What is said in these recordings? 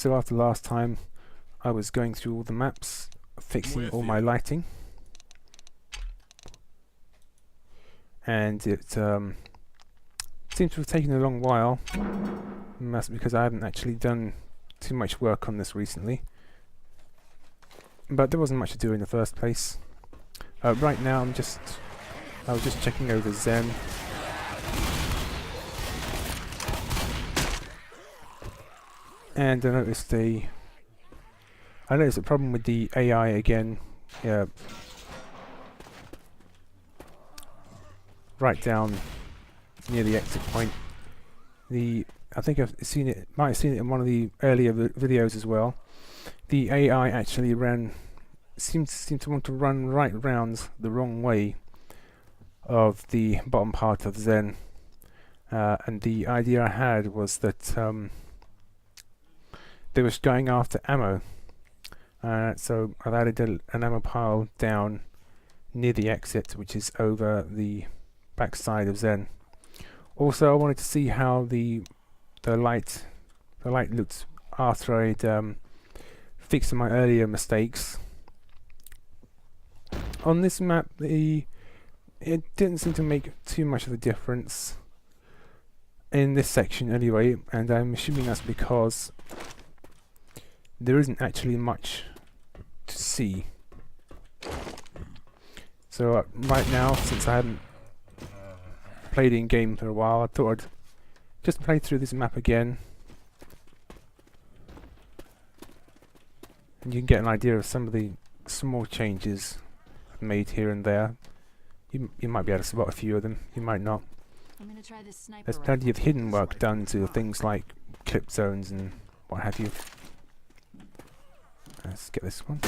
So after last time, I was going through all the maps, fixing all my lighting, and it seems to have taken a long while. That's because I haven't actually done too much work on this recently. But there wasn't much to do in the first place. Right now I was just checking over Xen. And I noticed a problem with the AI again. Yeah, right down near the exit point. I think I've seen it. Might have seen it in one of the earlier videos as well. The AI actually seemed to want to run right round the wrong way of the bottom part of Xen, and the idea I had was that they were going after ammo. So I've added an ammo pile down near the exit, which is over the back side of Xen. Also, I wanted to see how the light looked after I'd fixed my earlier mistakes. On this map, it didn't seem to make too much of a difference in this section anyway, and I'm assuming that's because there isn't actually much to see. So right now, since I hadn't played in game for a while, I thought I'd just play through this map again, and you can get an idea of some of the small changes I've made here and there. You might be able to spot a few of them, you might not. I'm gonna try this sniper There's plenty of hidden work done to things like clip zones and what have you. Let's get this one.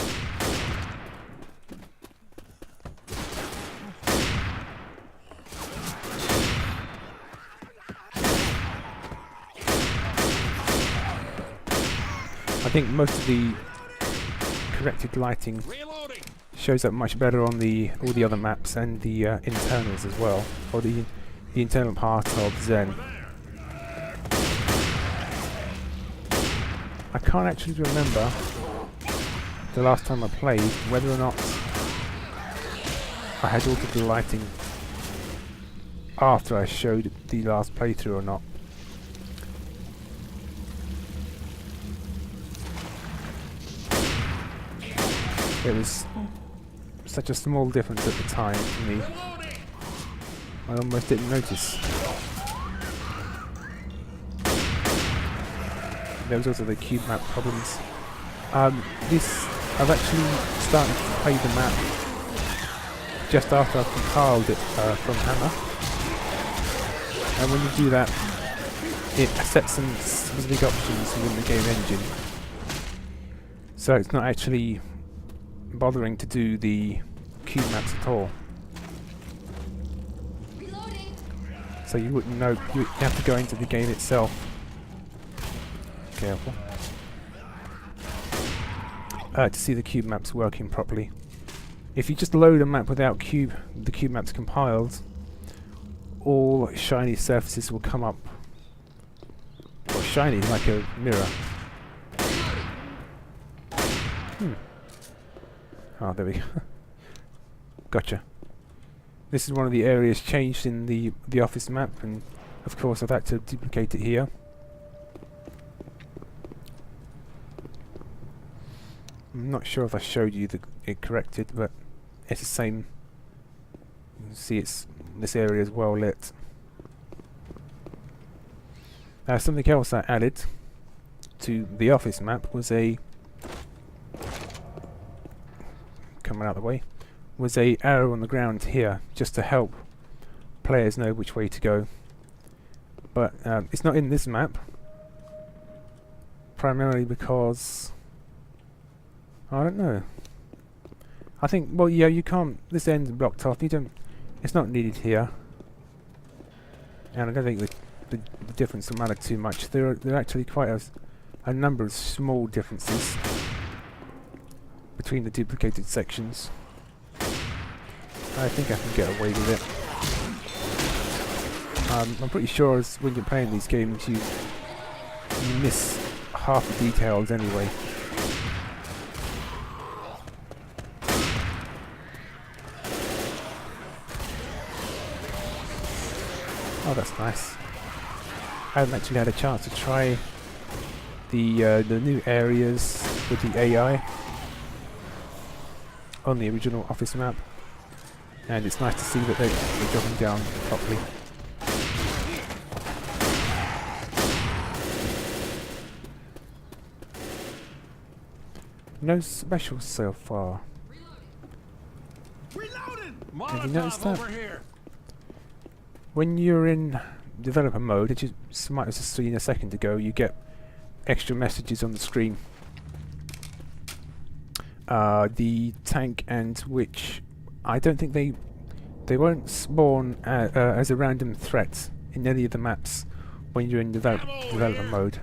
I think most of the corrected lighting shows up much better on all the other maps and the internals as well, or the internal part of Xen. I can't actually remember the last time I played whether or not I had altered the lighting after I showed the last playthrough or not. It was such a small difference at the time for me, I almost didn't notice. There was also the cube map problems. I've actually started to play the map just after I've compiled it from Hammer, and when you do that, it sets some specific options within the game engine. So it's not actually bothering to do the cube maps at all. reloading. So you wouldn't know, you have to go into the game itself. Careful. To see the cube maps working properly. If you just load a map without the cube maps compiled, all shiny surfaces will come up. Or shiny like a mirror. Oh, there we go. Gotcha. This is one of the areas changed in the office map, and of course I've had to duplicate it here. I'm not sure if I showed you it corrected, but it's the same. You can see this area is well lit. Something else I added to the office map was coming out of the way, was a arrow on the ground here, just to help players know which way to go. But it's not in this map, primarily because I don't know. I think, well, yeah, you can't. This end's blocked off. It's not needed here, and I don't think the difference will matter too much. There are actually quite a number of small differences between the duplicated sections. I think I can get away with it. I'm pretty sure when you're playing these games, you miss half the details anyway. Oh, that's nice. I haven't actually had a chance to try the new areas with the AI on the original Office map, and it's nice to see that they're dropping down properly. No specials so far. Have you noticed that? When you're in developer mode, which you might have just seen a second ago, you get extra messages on the screen. The tank and witch, I don't think they won't spawn as a random threat in any of the maps when you're in developer mode.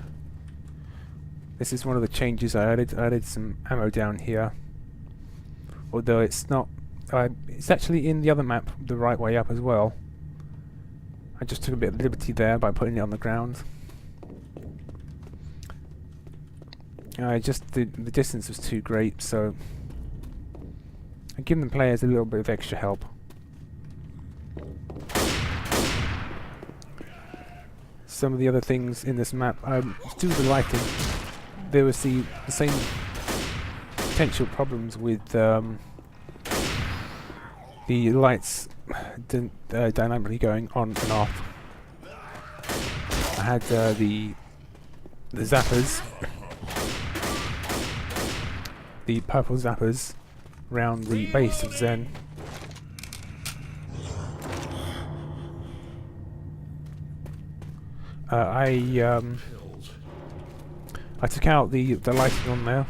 This is one of the changes I added. I added some ammo down here, although it's not. It's actually in the other map the right way up as well. I just took a bit of liberty there by putting it on the ground. Just the distance was too great, so I give the players a little bit of extra help. Some of the other things in this map, to do with the lighting, there was the same potential problems with the lights dynamically going on and off. I had the zappers, the purple zappers round the base of Zen. I took out the lighting on there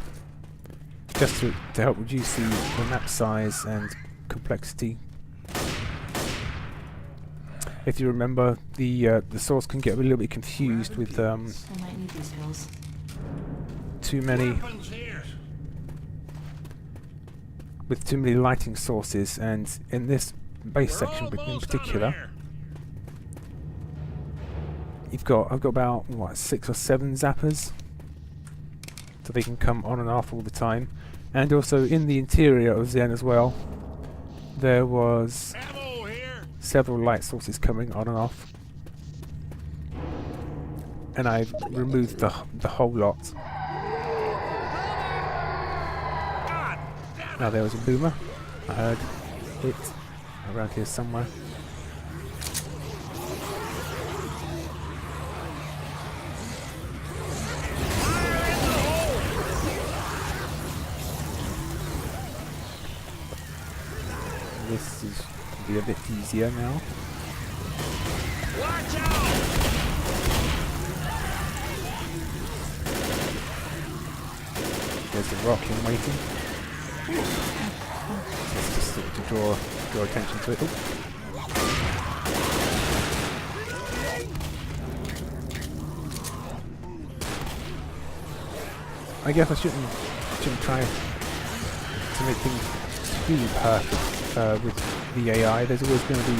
just to help reduce the map size and complexity. If you remember, the source can get a little bit confused with too many lighting sources, and in this base section in particular, I've got about what, 6 or 7 zappers, so they can come on and off all the time. And also in the interior of Zen as well, there was several light sources coming on and off, and I've removed the whole lot. Now there was a boomer. I heard it around here somewhere. This is be a bit easier now. Watch out! There's the rock in waiting. That's just sort of to draw attention to it. Ooh. I guess I shouldn't try to make things too perfect with the AI. There's always going to be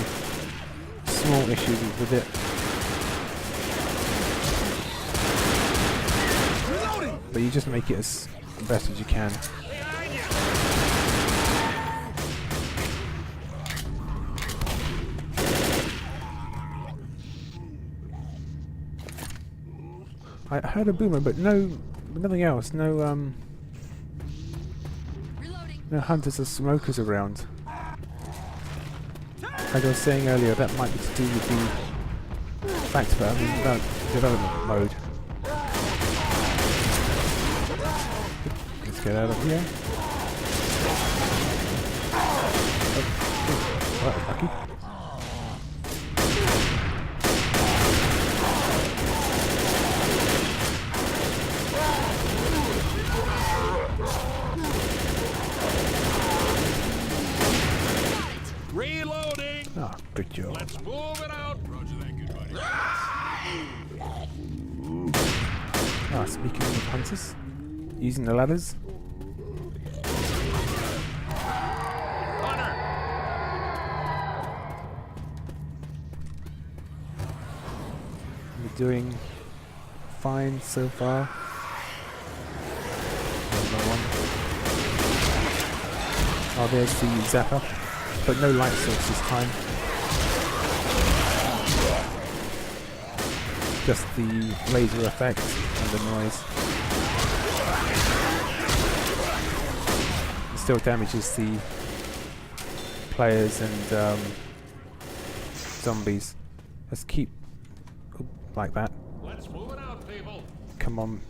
small issues with it. But you just make it as best as you can. I heard a boomer, but nothing else. No hunters or smokers around. As I was saying earlier, that might be to do with the fact that I'm in development mode. Let's get out of here. Oh, that was lucky. Reloading. Ah, good job. Let's move it out. Roger that, good buddy. Ah, speaking of hunters, using the ladders. Hunter. We're doing fine so far. another one. Oh, there's the zapper, but no light source this time. Just the laser effect and the noise. It still damages the players and zombies. Let's keep like that. Let's move it out, people. Come on.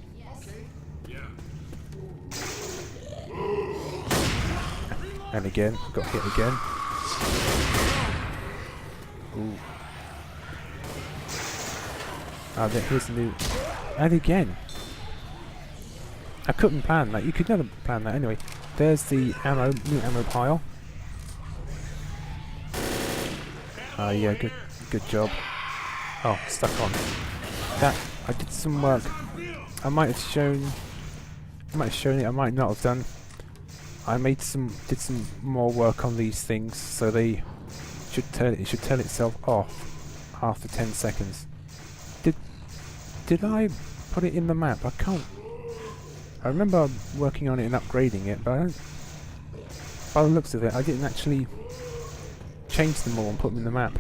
Yeah. And again, got hit again. Ooh. Ah, here's the new. And again. I couldn't plan that. You could never plan that anyway. There's the ammo, new ammo pile. Ah, yeah, good job. Oh, stuck on. That I did some work. I might have shown it. I might not have done. I did some more work on these things, so they should turn itself off after 10 seconds. Did I put it in the map? I can't. I remember working on it and upgrading it, but I don't. By the looks of it, I didn't actually change them all and put them in the map.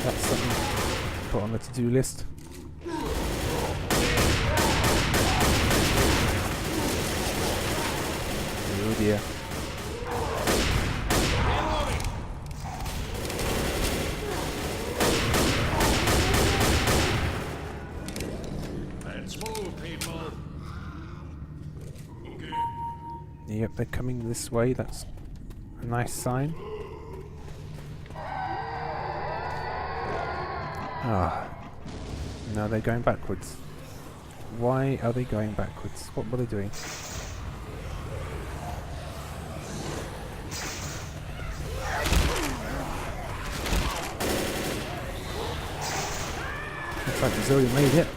That's something to put on the to-do list. Oh dear. Let's move, people. Okay. Yep, they're coming this way. That's a nice sign. Ah. Now they're going backwards. Why are they going backwards? What were they doing? Looks like Zoe made it.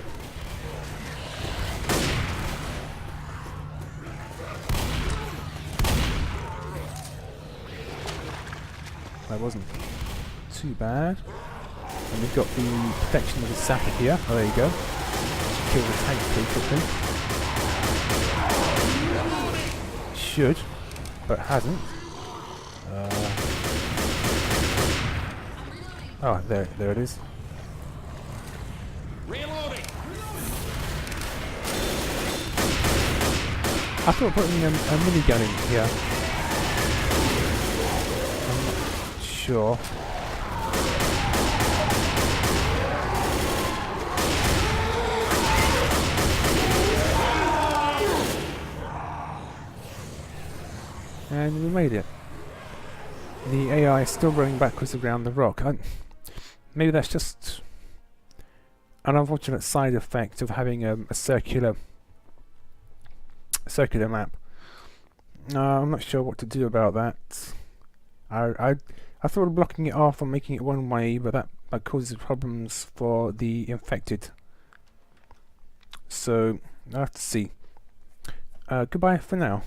That wasn't too bad. And we've got the protection of the sapper here. Oh, there you go. Kill the tank pretty quickly. Should, but hasn't. Oh, there it is. Reloading. I thought putting a minigun in here. I'm not sure. And we made it. The AI is still running backwards around the rock. Maybe that's just an unfortunate side effect of having a circular map. I'm not sure what to do about that. I thought of blocking it off and making it one way, but that causes problems for the infected. So I'll have to see. Goodbye for now.